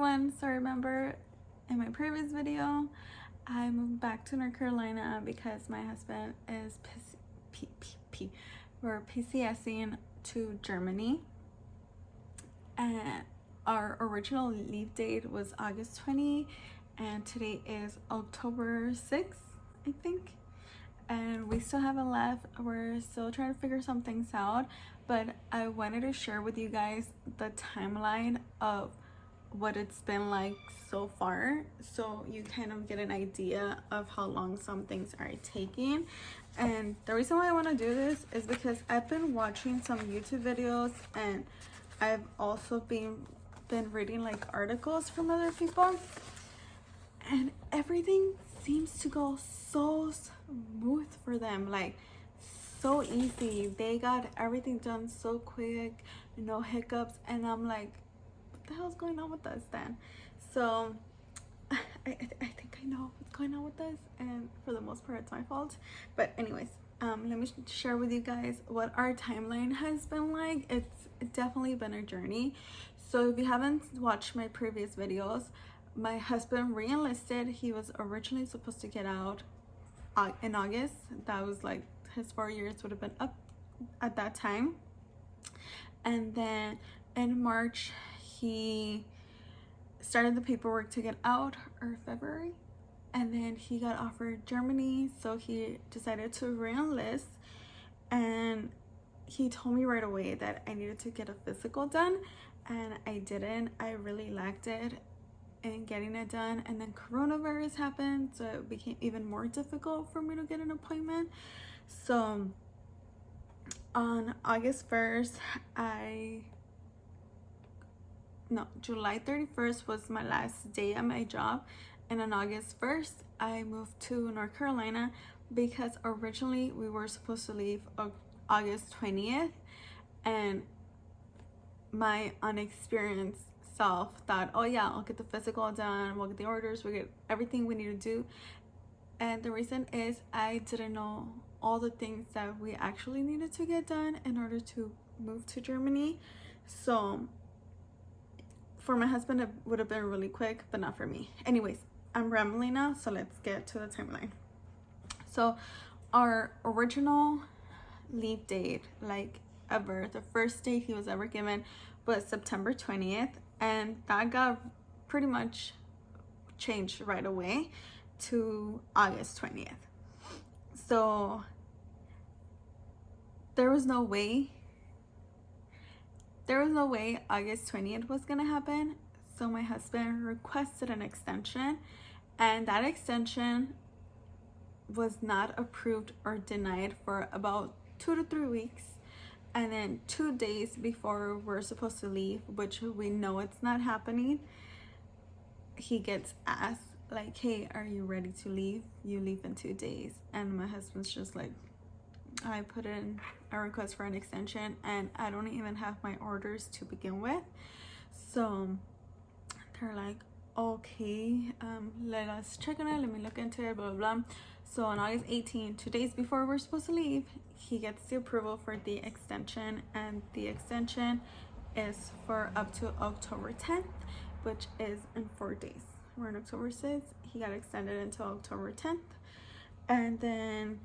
everyone, so remember in my previous video I moved back to North Carolina because my husband is we're PCSing to Germany, and our original leave date was August 20 and today is October 6th, I think, and we still haven't left. We're still trying to figure some things out, but I wanted to share with you guys the timeline of what it's been like so far, so you kind of get an idea of how long some things are taking. And the reason why I want to do this is because I've been watching some YouTube videos, and I've also been reading like articles from other people, and everything seems to go so smooth for them, like so easy. They got everything done so quick, no hiccups, and I'm like, what the hell's going on with us then? So I think I know what's going on with this, and for the most part it's my fault. But anyways, let me share with you guys what our timeline has been like. It's definitely been a journey. So if you haven't watched my previous videos, my husband re-enlisted. He was originally supposed to get out in August. That was like his 4 years would have been up at that time. And then in March he started the paperwork to get out, or February, and then he got offered Germany, so he decided to re-enlist. And he told me right away that I needed to get a physical done, and I didn't. I really lacked it in getting it done, and then coronavirus happened, so it became even more difficult for me to get an appointment. So on August 1st, July 31st was my last day at my job, and on August 1st I moved to North Carolina because originally we were supposed to leave August 20th, and my unexperienced self thought, oh yeah, I'll get the physical done, we'll get the orders, we'll get everything we need to do. And the reason is I didn't know all the things that we actually needed to get done in order to move to Germany. So for my husband it would have been really quick, but not for me. Anyways, I'm rambling now, so let's get to the timeline. So our original leave date, like ever, the first date he was ever given was September 20th, and that got pretty much changed right away to August 20th. So there was no way August 20th was gonna happen. So my husband requested an extension, and that extension was not approved or denied for about 2 to 3 weeks. And then 2 days before we're supposed to leave, which we know it's not happening, he gets asked like, hey, are you ready to leave? You leave in 2 days. And my husband's just like, I put in a request for an extension and I don't even have my orders to begin with. So they're like, okay, let us check on it, let me look into it, blah blah blah. So on August 18th, 2 days before we're supposed to leave, he gets the approval for the extension, and the extension is for up to October 10th, which is in 4 days. We're in October 6th, he got extended until October 10th. And then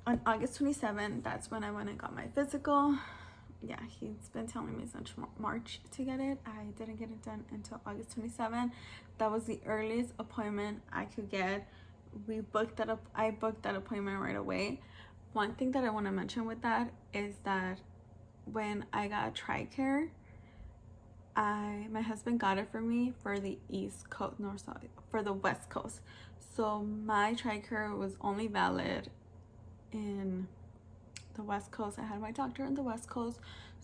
on August 27th, that's when I went and got my physical. Yeah, he's been telling me since March to get it. I didn't get it done until August 27th. That was the earliest appointment I could get. We booked that up. I booked that appointment right away. One thing that I want to mention with that is that when I got TRICARE, my husband got it for me for the for the West Coast. So my TRICARE was only valid in the West Coast. I had my doctor in the West Coast,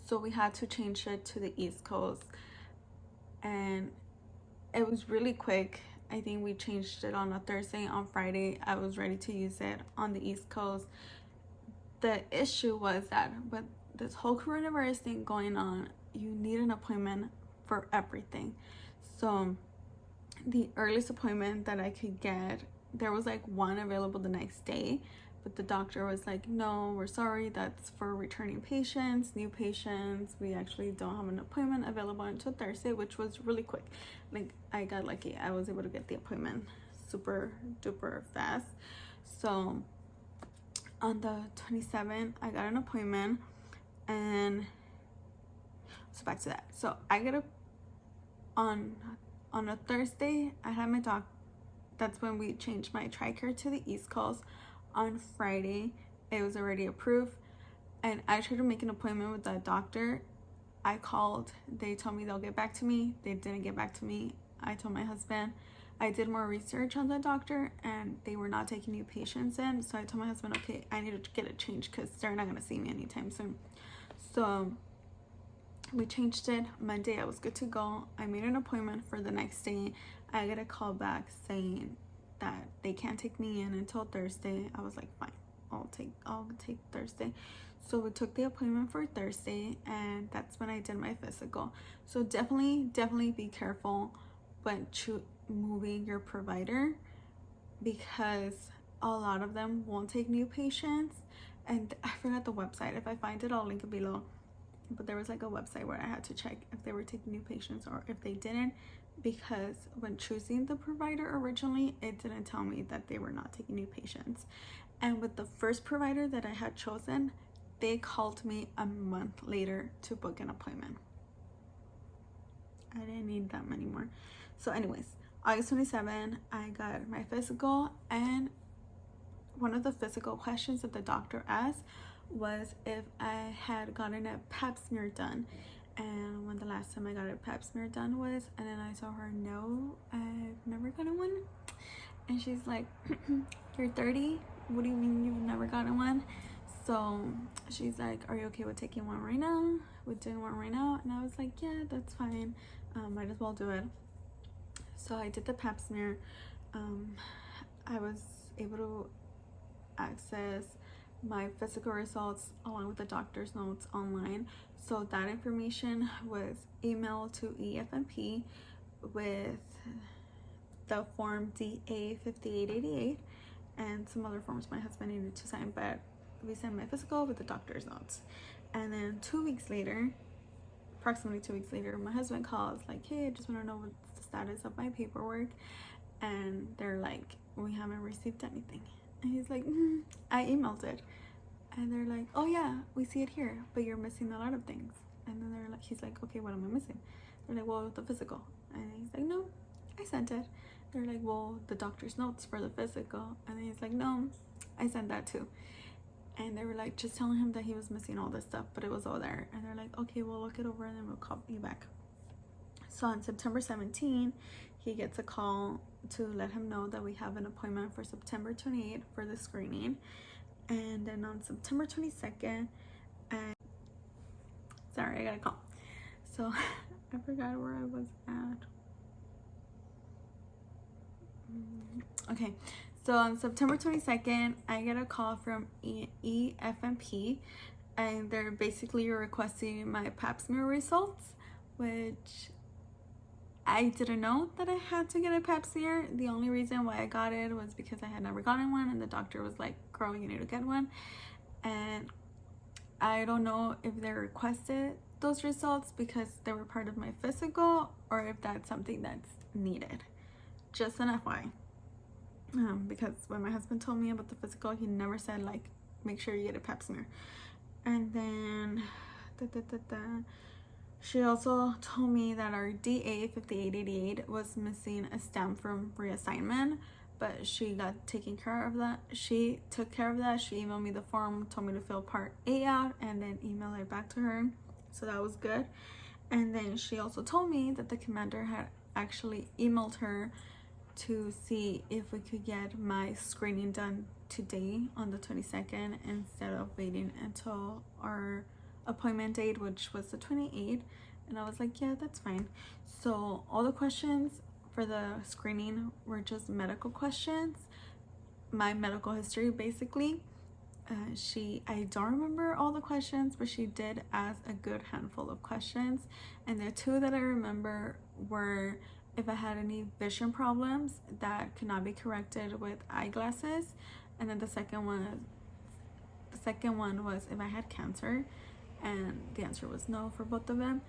so we had to change it to the East Coast, and it was really quick. I think we changed it on a Thursday. On Friday I was ready to use it on the East Coast. The issue was that with this whole coronavirus thing going on, you need an appointment for everything. So the earliest appointment that I could get, there was like one available the next day, but the doctor was like, no, we're sorry, that's for returning patients, new patients. We actually don't have an appointment available until Thursday, which was really quick. Like, I got lucky. I was able to get the appointment super duper fast. So on the 27th, I got an appointment, and so back to that. So I get on a Thursday, I had my doc. That's when we changed my TRICARE to the East Coast. On Friday, it was already approved, and I tried to make an appointment with that doctor. I called. They told me they'll get back to me. They didn't get back to me. I told my husband. I did more research on the doctor, and they were not taking new patients in. So I told my husband, okay, I need to get it changed because they're not going to see me anytime soon. So we changed it. Monday, I was good to go. I made an appointment for the next day. I get a call back saying that they can't take me in until Thursday. I was like, fine, I'll take Thursday. So we took the appointment for Thursday, and that's when I did my physical. So definitely be careful when moving your provider, because a lot of them won't take new patients. And I forgot the website. If I find it, I'll link it below. But there was like a website where I had to check if they were taking new patients or if they didn't, because when choosing the provider originally, it didn't tell me that they were not taking new patients. And with the first provider that I had chosen, they called me a month later to book an appointment. I didn't need that many more. So anyways, August 27, I got my physical, and one of the physical questions that the doctor asked was if I had gotten a pap smear done, and when the last time I got a pap smear done was, and then I told her, no, I've never gotten one. And she's like, you're 30? What do you mean you've never gotten one? So she's like, are you okay with taking one right now? With doing one right now? And I was like, yeah, that's fine. Might as well do it. So I did the pap smear. I was able to access my physical results along with the doctor's notes online. So that information was emailed to EFMP with the form DA 5888 and some other forms my husband needed to sign, but we sent my physical with the doctor's notes. And then 2 weeks later, approximately 2 weeks later, my husband calls like, hey, I just want to know what's the status of my paperwork. And they're like, we haven't received anything. And he's like, I emailed it. And they're like, oh yeah, we see it here, but you're missing a lot of things. And then they're like, he's like, okay, what am I missing? They're like, well, the physical. And he's like, no, I sent it. They're like, well, the doctor's notes for the physical. And then he's like, no, I sent that too. And they were like, just telling him that he was missing all this stuff, but it was all there. And they're like, okay, we'll look it over and then we'll call you back. So on September 17, he gets a call to let him know that we have an appointment for September 28th for the screening. And then on September 22nd, sorry, I got a call. So I forgot where I was at. Okay, so on September 22nd, I get a call from EFMP, and they're basically requesting my pap smear results, which I didn't know that I had to get a pap smear. The only reason why I got it was because I had never gotten one, and the doctor was like, girl, you need to get one. And I don't know if they requested those results because they were part of my physical, or if that's something that's needed. Just an FYI. Because when my husband told me about the physical, he never said like, make sure you get a pap smear. And then she also told me that our DA 5888 was missing a stamp from reassignment, but she got taken care of that. She took care of that. She emailed me the form, told me to fill part A out, and then email it back to her. So that was good. And then she also told me that the commander had actually emailed her to see if we could get my screening done today on the 22nd instead of waiting until our appointment date, which was the 28th. And I was like, yeah, that's fine. So all the questions for the screening were just medical questions, my medical history basically. I don't remember all the questions, but she did ask a good handful of questions, and the two that I remember were if I had any vision problems that could not be corrected with eyeglasses, and then the second one The second one was if I had cancer, and the answer was no for both of them.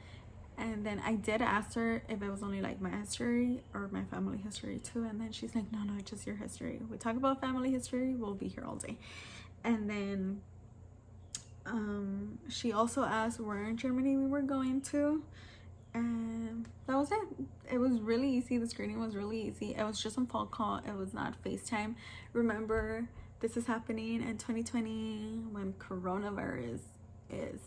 And then I did ask her if it was only like my history or my family history too, and then she's like, no, just your history. We talk about family history, we'll be here all day. And then she also asked where in Germany we were going to, and that was it. It was really easy. The screening was really easy. It was just a phone call. It was not FaceTime. Remember, this is happening in 2020 when coronavirus is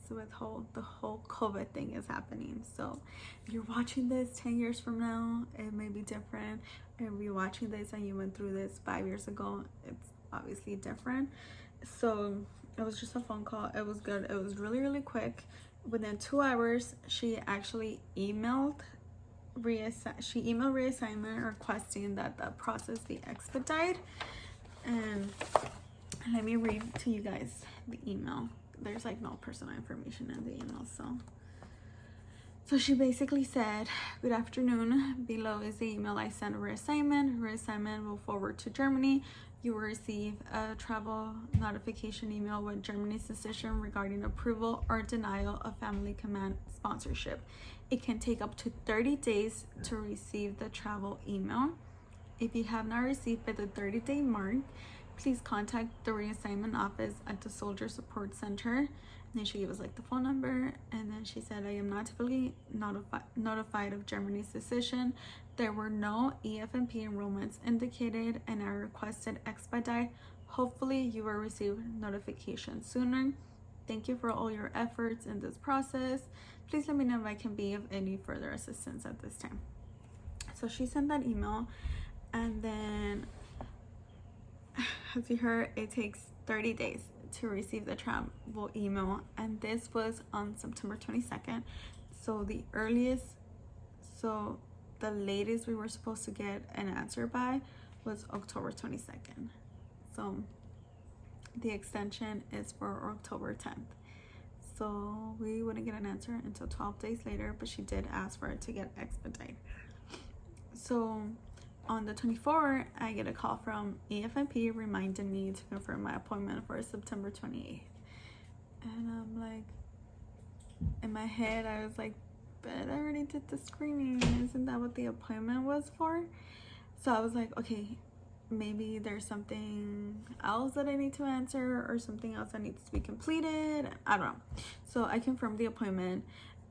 with the whole COVID thing is happening. So if you're watching this 10 years from now, it may be different. If you're watching this and you went through this 5 years ago, it's obviously different. So it was just a phone call. It was good. It was really, really quick. Within 2 hours, she actually emailed reassignment requesting that the process be expedited. And let me read to you guys the email. There's like no personal information in the email, so she basically said, good afternoon, below is the email I sent reassignment will forward to Germany. You will receive a travel notification email with Germany's decision regarding approval or denial of family command sponsorship. It can take up to 30 days to receive the travel email. If you have not received by the 30-day mark, please contact the reassignment office at the Soldier Support Center. And then she gave us like the phone number, and then she said, I am not typically notified of Germany's decision. There were no EFMP enrollments indicated, and I requested expedite. Hopefully you will receive notification sooner. Thank you for all your efforts in this process. Please let me know if I can be of any further assistance at this time. So she sent that email, and then as you heard, it takes 30 days to receive the travel email, and this was on September 22nd. So the latest we were supposed to get an answer by was October 22nd. So the extension is for October 10th. So we wouldn't get an answer until 12 days later, but she did ask for it to get expedited. So on the 24th, I get a call from EFMP reminding me to confirm my appointment for September 28th. And I'm like, in my head, I was like, but I already did the screening. Isn't that what the appointment was for? So I was like, okay, maybe there's something else that I need to answer or something else that needs to be completed. I don't know. So I confirmed the appointment.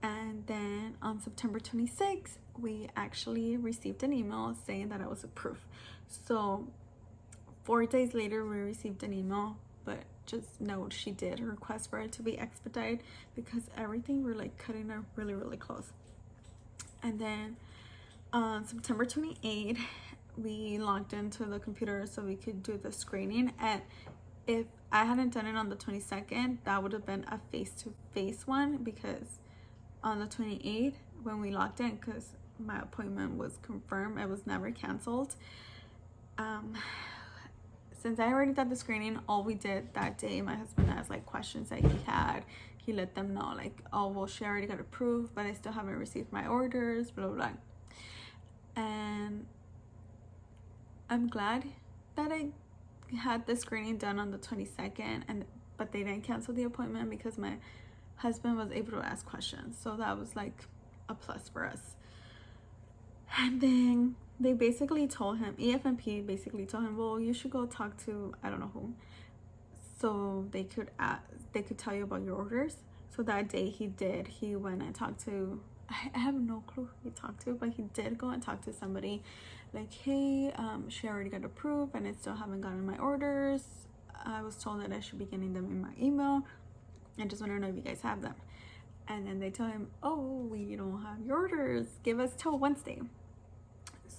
And then on September 26th, we actually received an email saying that I was approved. So 4 days later, we received an email, but just note she did request for it to be expedited because everything we're like cutting it really, really close. And then on September 28th, we logged into the computer so we could do the screening. And if I hadn't done it on the 22nd, that would have been a face-to-face one, because on the 28th, when we logged in, because my appointment was confirmed, it was never canceled. Since I already did the screening, all we did that day, my husband asked like questions that he let them know like, oh, well, she already got approved, but I still haven't received my orders, blah, blah, blah. And I'm glad that I had the screening done on the 22nd, but they didn't cancel the appointment because my husband was able to ask questions. So that was like a plus for us. And then they basically told him, EFMP basically told him, well, you should go talk to I don't know who, so they could tell you about your orders. So that day he did. He went and talked to, I have no clue who he talked to, but he did go and talk to somebody like, hey, she already got approved and I still haven't gotten my orders. I was told that I should be getting them in my email. I just want to know if you guys have them. And then they tell him, oh, we don't have your orders. Give us till Wednesday.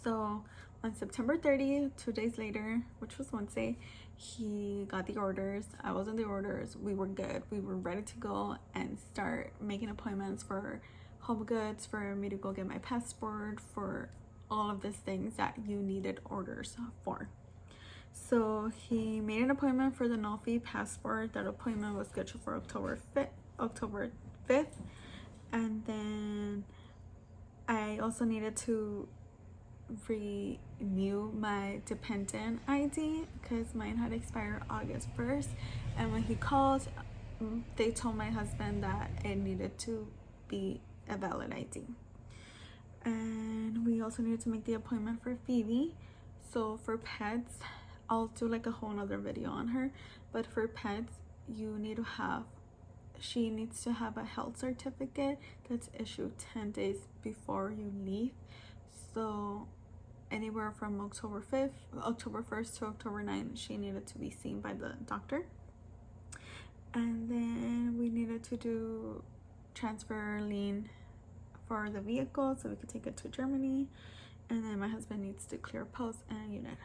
So on September 30th, 2 days later, which was Wednesday, he got the orders. I was in the orders. We were good. We were ready to go and start making appointments for home goods, for me to go get my passport, for all of these things that you needed orders for. So he made an appointment for the no-fee passport. That appointment was scheduled for October 5th. And then I also needed to renew my dependent ID because mine had expired August 1st, and when he called, they told my husband that it needed to be a valid ID. And we also needed to make the appointment for Phoebe. So for pets, I'll do like a whole nother video on her, but for pets, she needs to have a health certificate that's issued 10 days before you leave. So anywhere from October 1st to October 9th, she needed to be seen by the doctor. And then we needed to do transfer lien for the vehicle so we could take it to Germany. And then my husband needs to clear post and unit.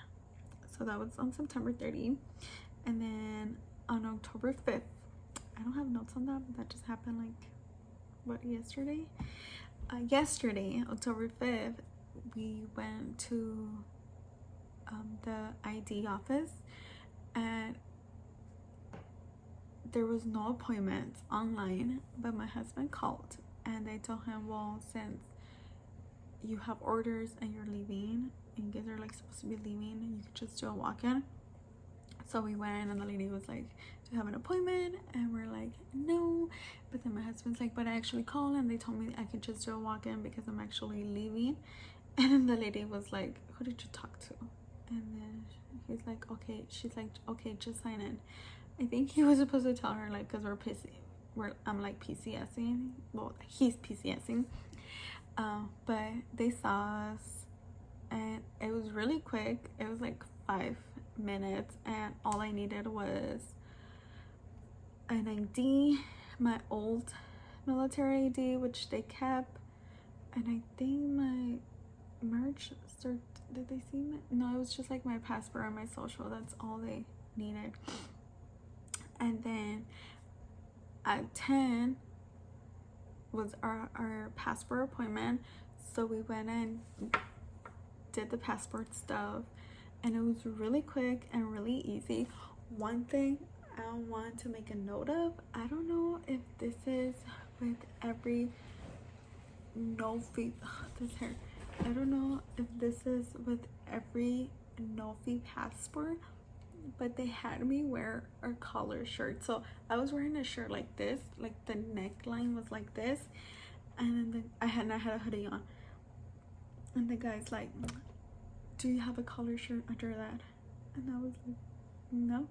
So that was on September 30th. And then on October 5th, I don't have notes on that, but that just happened yesterday? Yesterday, October 5th, we went to the ID office, and there was no appointment online, but my husband called and they told him, well, since you have orders and you're leaving and you guys are supposed to be leaving, you could just do a walk-in. So we went, and the lady was like, do you have an appointment? And we're like, no. But then my husband's like, but I actually called and they told me I could just do a walk-in because I'm actually leaving. And then the lady was like, who did you talk to? And then he's like, okay. She's like, okay, just sign in. I think he was supposed to tell her, because I'm PCSing. Well, he's PCSing. But they saw us, and it was really quick. It was 5 minutes, and all I needed was an ID, my old military ID, which they kept, and I think my merge cert. Did they see me? No, it was just my passport and my social. That's all they needed. And then at 10 was our passport appointment, so we went and did the passport stuff, and it was really quick and really easy. One thing I want to make a note of, I don't know if this is with every no-fee I don't know if this is with every no-fee passport, but they had me wear a collar shirt. So I was wearing a shirt like this, the neckline was like this, and then I had a hoodie on, and the guy's like, do you have a collar shirt under that? And I was like, no.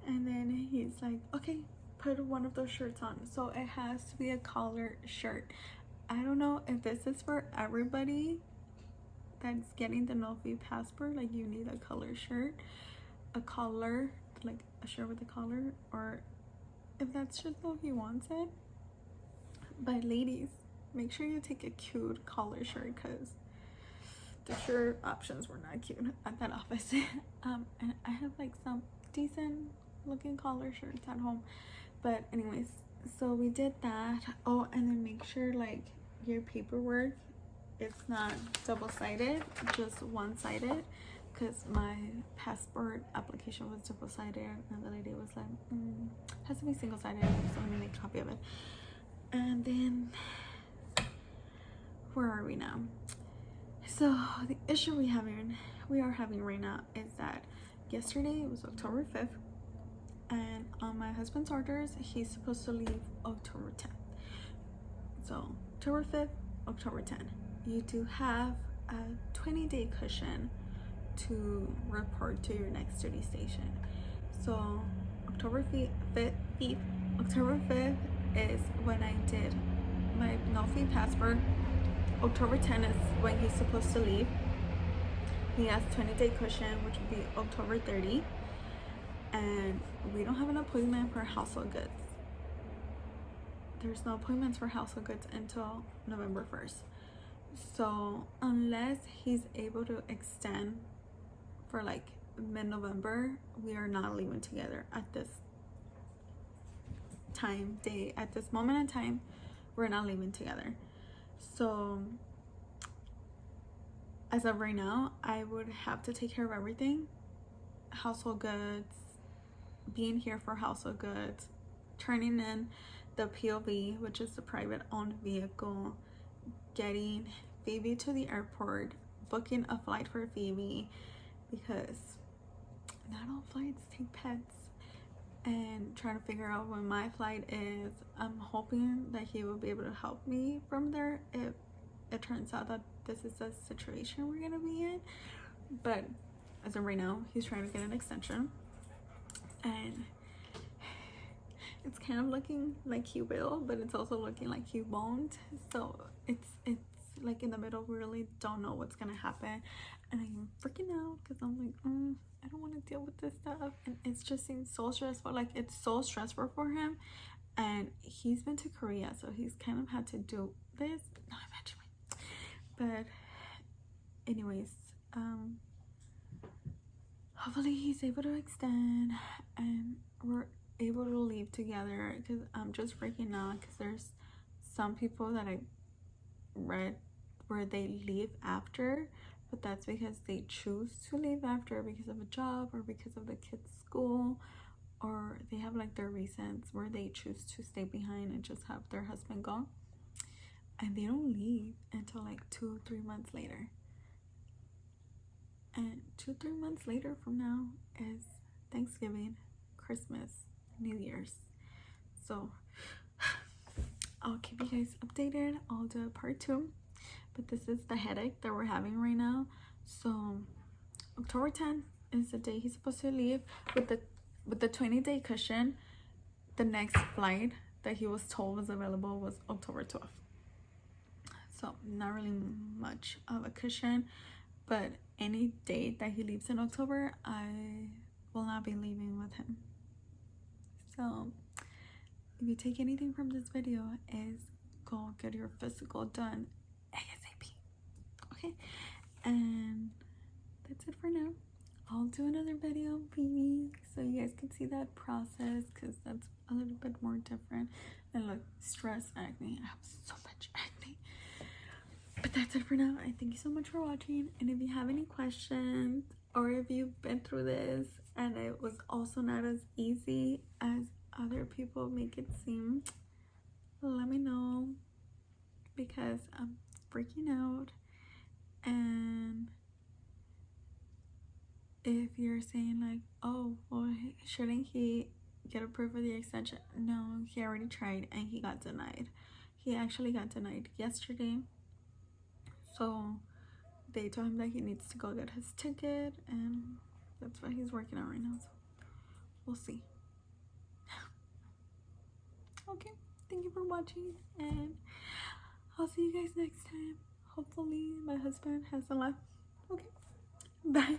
And then he's like, okay, put one of those shirts on. So it has to be a collar shirt. I don't know if this is for everybody that's getting the no-fee passport, you need a collar shirt, a collar, a shirt with a collar, or if that's just how he wants it. But ladies, make sure you take a cute collar shirt, because the shirt options were not cute at that office. And I have some decent looking collar shirts at home, but anyways, so we did that. Oh, and then make sure your paperwork, it's not double-sided, just one-sided, because my passport application was double-sided, and the lady was like, has to be single-sided, so let me make a copy of it. And then where are we now? So the issue we are having right now is that yesterday was October 5th, and on my husband's orders, he's supposed to leave October 10th. So October 5th, October 10th. You do have a 20-day cushion to report to your next duty station. So October 5th is when I did my no-fee passport. October 10th is when he's supposed to leave. He has 20-day cushion, which would be October 30. And we don't have an appointment for household goods. There's no appointments for household goods until November 1st. So unless he's able to extend for mid-November, we are not leaving together at this at this moment in time. We're not leaving together. So as of right now, I would have to take care of everything: household goods, being here for household goods, turning in the POV, which is the private owned vehicle, getting Phoebe to the airport, booking a flight for Phoebe because not all flights take pets, and trying to figure out when my flight is. I'm hoping that he will be able to help me from there if it turns out that this is a situation we're gonna be in. But as of right now, he's trying to get an extension, and it's kind of looking like he will, but it's also looking like he won't. So it's like in the middle. We really don't know what's gonna happen, and I'm freaking out because I'm like, I don't want to deal with this stuff, and it's just seems so stressful. Like, it's so stressful for him, and he's been to Korea, so he's kind of had to do this. Not eventually, but anyways, hopefully he's able to extend and we're able to leave together, because I'm just freaking out because there's some people that I read where they leave after, but that's because they choose to leave after because of a job or because of the kids' school, or they have like their reasons where they choose to stay behind and just have their husband go, and they don't leave until like 2-3 months later. And 2-3 months later from now is Thanksgiving, Christmas, New Year's. So I'll keep you guys updated. I'll do a part 2, but this is the headache that we're having right now. So October 10th is the day he's supposed to leave. With the 20-day cushion, the next flight that he was told was available was October 12th. So not really much of a cushion, but any date that he leaves in October, I will not be leaving with him. So if you take anything from this video, is go get your physical done ASAP. Okay, and that's it for now. I'll do another video on Phoebe so you guys can see that process, because that's a little bit more different than like stress acne. I have so much acne. But that's it for now. I thank you so much for watching, and if you have any questions, or if you've been through this and it was also not as easy as other people make it seem, let me know, because I'm freaking out. And if you're saying like, oh well, shouldn't he get approved for the extension? No, he already tried and he got denied. He actually got denied yesterday. So they told him that he needs to go get his ticket, and that's what he's working on right now. So we'll see. Okay, thank you for watching, and I'll see you guys next time. Hopefully my husband hasn't left. Okay, bye.